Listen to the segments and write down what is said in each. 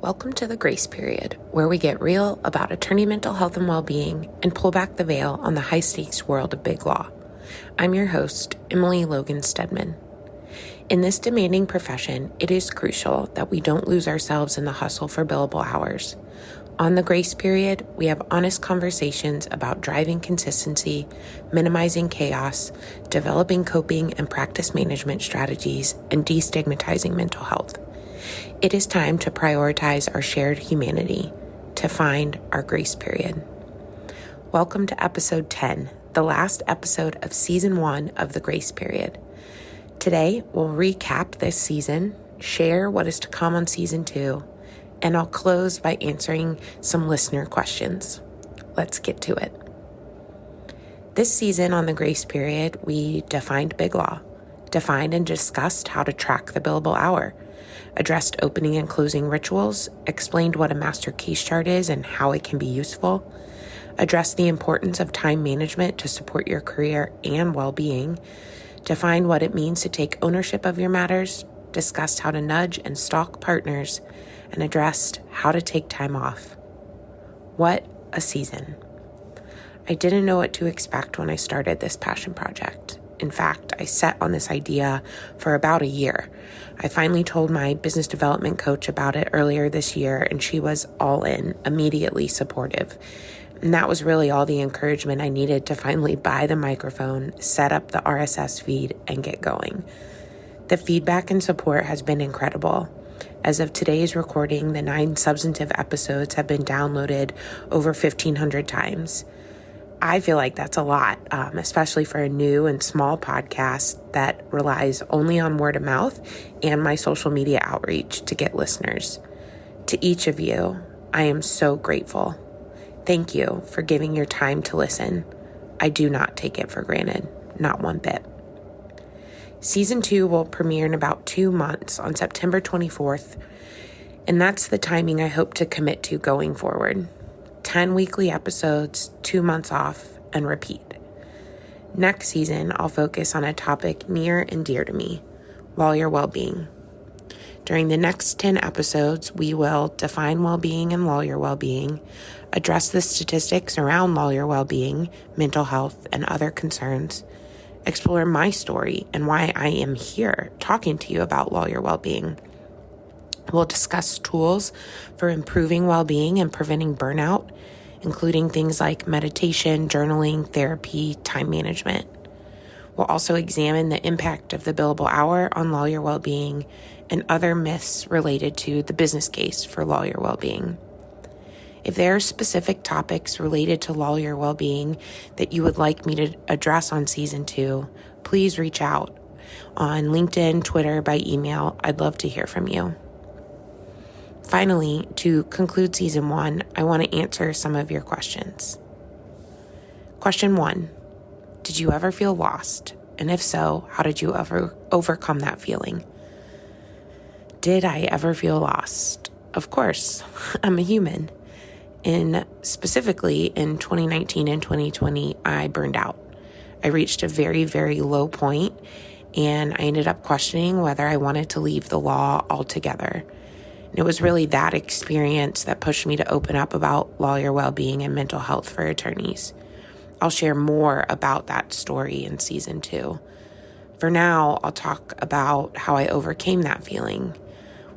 Welcome to the Grace Period, where we get real about attorney mental health and well-being and pull back the veil on the high-stakes world of big law. I'm your host, Emily Logan Stedman. In this demanding profession, it is crucial that we don't lose ourselves in the hustle for billable hours. On the Grace Period, we have honest conversations about driving consistency, minimizing chaos, developing coping and practice management strategies, and destigmatizing mental health. It is time to prioritize our shared humanity, to find our grace period. Welcome to episode 10, the last episode of season 1 of the Grace Period. Today, we'll recap this season, share what is to come on season 2, and I'll close by answering some listener questions. Let's get to it. This season on the Grace Period, we defined big law, defined and discussed how to track the billable hour, addressed opening and closing rituals, explained what a master case chart is and how it can be useful, addressed the importance of time management to support your career and well-being, defined what it means to take ownership of your matters, discussed how to nudge and stalk partners, and addressed how to take time off. What a season. I didn't know what to expect when I started this passion project. In fact, I set on this idea for about a year. I finally told my business development coach about it earlier this year, and she was all in, immediately supportive. And that was really all the encouragement I needed to finally buy the microphone, set up the RSS feed, and get going. The feedback and support has been incredible. As of today's recording, the 9 substantive episodes have been downloaded over 1,500 times. I feel like that's a lot, especially for a new and small podcast that relies only on word of mouth and my social media outreach to get listeners. To each of you, I am so grateful. Thank you for giving your time to listen. I do not take it for granted, not one bit. Season 2 will premiere in about 2 months on September 24th, and that's the timing I hope to commit to going forward. 10 weekly episodes, 2 months off, and repeat. Next season, I'll focus on a topic near and dear to me, lawyer well-being. During the next 10 episodes, we will define well-being and lawyer well-being, address the statistics around lawyer well-being, mental health, and other concerns, explore my story and why I am here talking to you about lawyer well-being. We'll discuss tools for improving well-being and preventing burnout, including things like meditation, journaling, therapy, time management. We'll also examine the impact of the billable hour on lawyer well-being and other myths related to the business case for lawyer well-being. If there are specific topics related to lawyer well-being that you would like me to address on season 2, please reach out on LinkedIn, Twitter, by email. I'd love to hear from you. Finally, to conclude season 1, I want to answer some of your questions. Question 1, did you ever feel lost? And if so, how did you ever overcome that feeling? Did I ever feel lost? Of course, I'm a human. Specifically in 2019 and 2020, I burned out. I reached a very, very low point, and I ended up questioning whether I wanted to leave the law altogether. And it was really that experience that pushed me to open up about lawyer well-being and mental health for attorneys. I'll share more about that story in season 2. For now, I'll talk about how I overcame that feeling.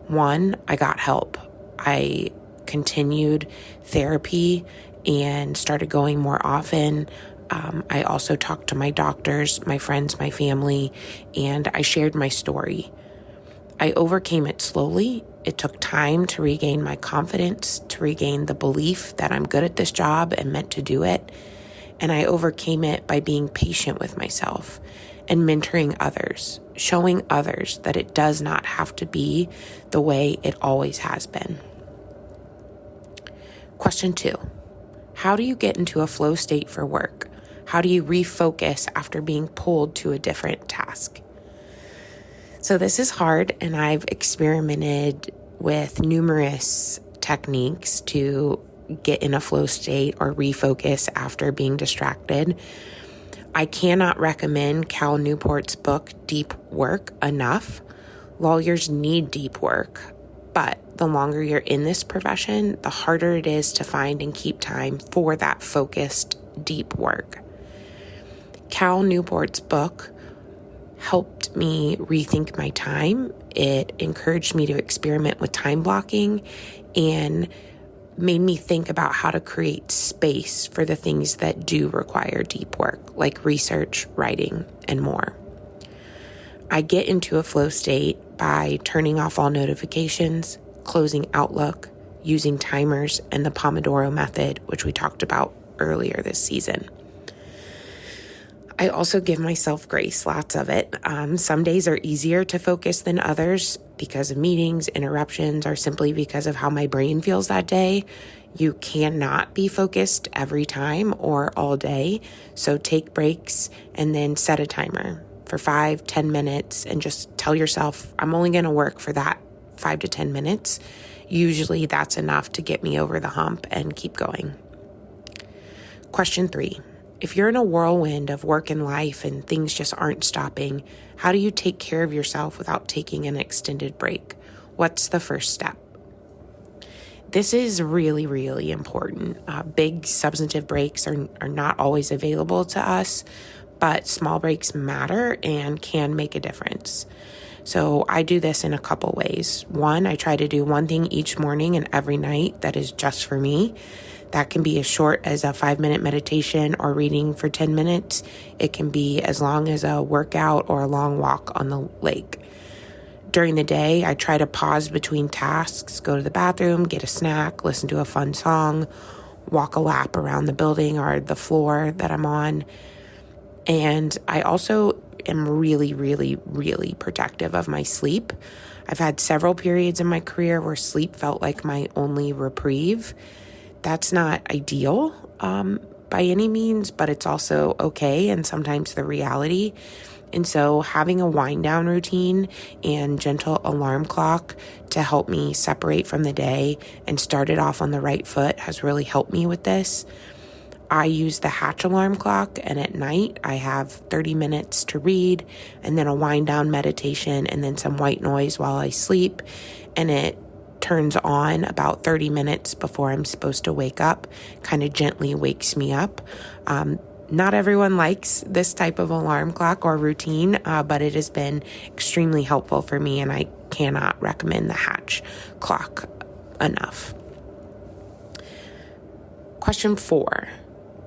1, I got help. I continued therapy and started going more often. I also talked to my doctors, my friends, my family, and I shared my story. I overcame it slowly. It took time to regain my confidence, to regain the belief that I'm good at this job and meant to do it. And I overcame it by being patient with myself and mentoring others, showing others that it does not have to be the way it always has been. Question 2, how do you get into a flow state for work? How do you refocus after being pulled to a different task? So this is hard, and I've experimented with numerous techniques to get in a flow state or refocus after being distracted. I cannot recommend Cal Newport's book, Deep Work, enough. Lawyers need deep work. But the longer you're in this profession, the harder it is to find and keep time for that focused, deep work. Cal Newport's book helped me rethink my time. It encouraged me to experiment with time blocking and made me think about how to create space for the things that do require deep work, like research, writing, and more. I get into a flow state by turning off all notifications, closing Outlook, using timers, and the Pomodoro method, which we talked about earlier this season. I also give myself grace, lots of it. Some days are easier to focus than others because of meetings, interruptions, or simply because of how my brain feels that day. You cannot be focused every time or all day, so take breaks and then set a timer for 5-10 minutes and just tell yourself, I'm only going to work for that 5 to 10 minutes. Usually that's enough to get me over the hump and keep going. Question 3. If you're in a whirlwind of work and life and things just aren't stopping, how do you take care of yourself without taking an extended break? What's the first step? This is really, really important. Big substantive breaks are not always available to us, but small breaks matter and can make a difference. So I do this in a couple ways. One, I try to do one thing each morning and every night that is just for me. That can be as short as a 5-minute meditation or reading for 10 minutes. It can be as long as a workout or a long walk on the lake. During the day, I try to pause between tasks, go to the bathroom, get a snack, listen to a fun song, walk a lap around the building or the floor that I'm on. And I also am really, really, really protective of my sleep. I've had several periods in my career where sleep felt like my only reprieve. That's not ideal by any means, but it's also okay and sometimes the reality. And so having a wind down routine and gentle alarm clock to help me separate from the day and start it off on the right foot has really helped me with this. I use the Hatch alarm clock, and at night I have 30 minutes to read and then a wind down meditation and then some white noise while I sleep. And it turns on about 30 minutes before I'm supposed to wake up, kind of gently wakes me up. Not everyone likes this type of alarm clock or routine, but it has been extremely helpful for me, and I cannot recommend the Hatch clock enough. Question 4.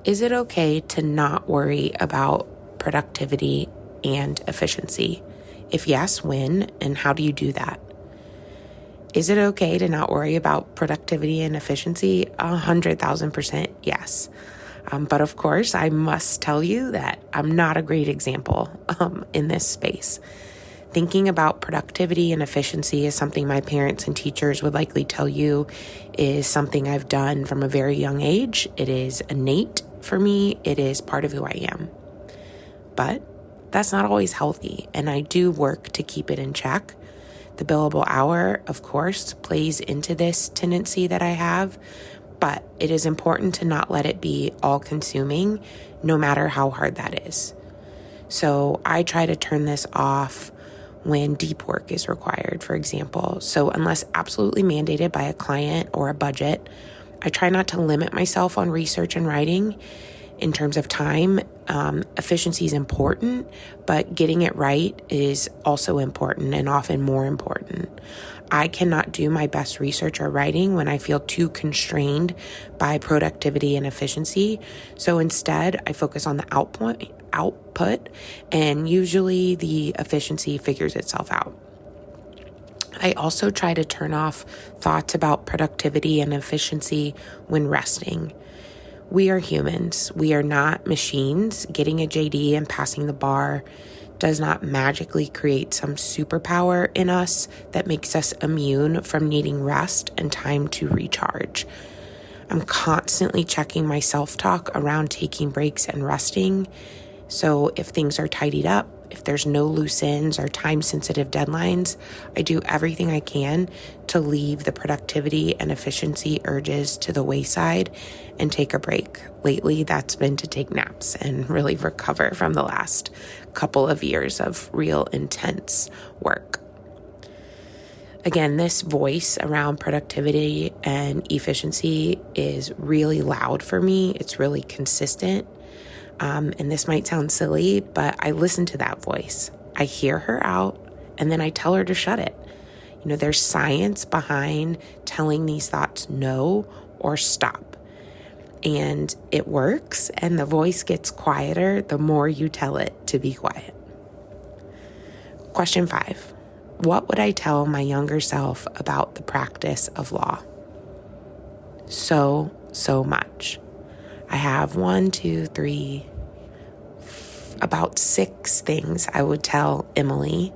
Is it okay to not worry about productivity and efficiency? If yes, when and how do you do that? Is it okay to not worry about productivity and efficiency? 100,000% yes. But of course, I must tell you that I'm not a great example in this space. Thinking about productivity and efficiency is something my parents and teachers would likely tell you is something I've done from a very young age. It is innate for me. It is part of who I am. But that's not always healthy, and I do work to keep it in check. The billable hour, of course, plays into this tendency that I have, but it is important to not let it be all-consuming, no matter how hard that is. So I try to turn this off when deep work is required, for example. So unless absolutely mandated by a client or a budget, I try not to limit myself on research and writing. In terms of time, efficiency is important, but getting it right is also important and often more important. I cannot do my best research or writing when I feel too constrained by productivity and efficiency. So instead, I focus on the output, and usually the efficiency figures itself out. I also try to turn off thoughts about productivity and efficiency when resting. We are humans. We are not machines. Getting a JD and passing the bar does not magically create some superpower in us that makes us immune from needing rest and time to recharge. I'm constantly checking my self-talk around taking breaks and resting. So if things are tidied up, if there's no loose ends or time-sensitive deadlines, I do everything I can to leave the productivity and efficiency urges to the wayside and take a break. Lately, that's been to take naps and really recover from the last couple of years of real intense work. Again, this voice around productivity and efficiency is really loud for me. It's really consistent. And this might sound silly, but I listen to that voice. I hear her out, and then I tell her to shut it. There's science behind telling these thoughts no or stop. And it works, and the voice gets quieter the more you tell it to be quiet. Question 5. What would I tell my younger self about the practice of law? So much. I have about 6 things I would tell Emily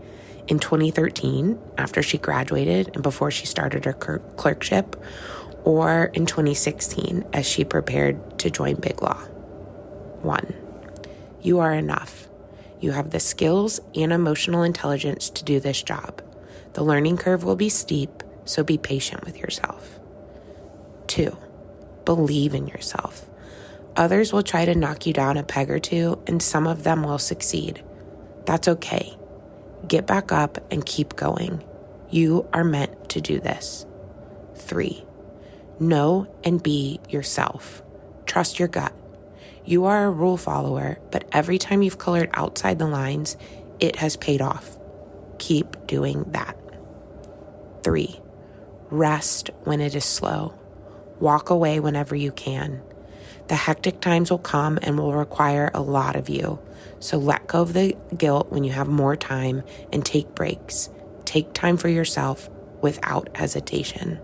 in 2013 after she graduated and before she started her clerkship, or in 2016 as she prepared to join Big Law. 1. You are enough. You have the skills and emotional intelligence to do this job. The learning curve will be steep, so be patient with yourself. 2. Believe in yourself. Others will try to knock you down a peg or two, and some of them will succeed. That's okay. Get back up and keep going. You are meant to do this. 3. Know and be yourself. Trust your gut. You are a rule follower, but every time you've colored outside the lines, it has paid off. Keep doing that. 3. Rest when it is slow. Walk away whenever you can. The hectic times will come and will require a lot of you. So let go of the guilt when you have more time and take breaks. Take time for yourself without hesitation.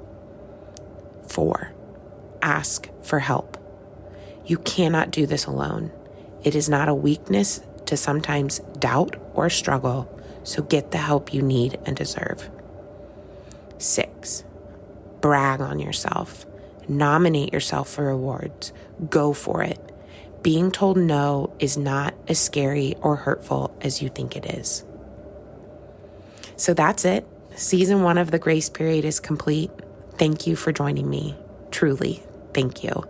4. Ask for help. You cannot do this alone. It is not a weakness to sometimes doubt or struggle, so get the help you need and deserve. 6. Brag on yourself. Nominate yourself for awards. Go for it. Being told no is not as scary or hurtful as you think it is. So that's it. Season 1 of the Grace Period is complete. Thank you for joining me. Truly, thank you.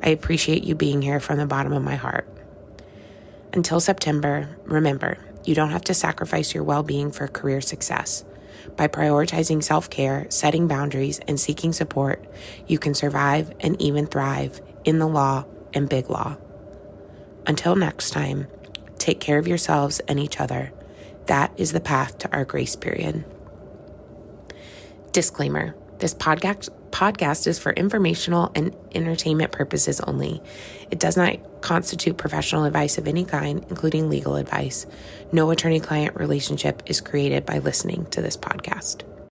I appreciate you being here from the bottom of my heart. Until September, remember, you don't have to sacrifice your well-being for career success. By prioritizing self-care, setting boundaries, and seeking support, you can survive and even thrive in the law and Big Law. Until next time, take care of yourselves and each other. That is the path to our grace period. Disclaimer: this podcast is for informational and entertainment purposes only. It does not constitute professional advice of any kind, including legal advice. No attorney-client relationship is created by listening to this podcast.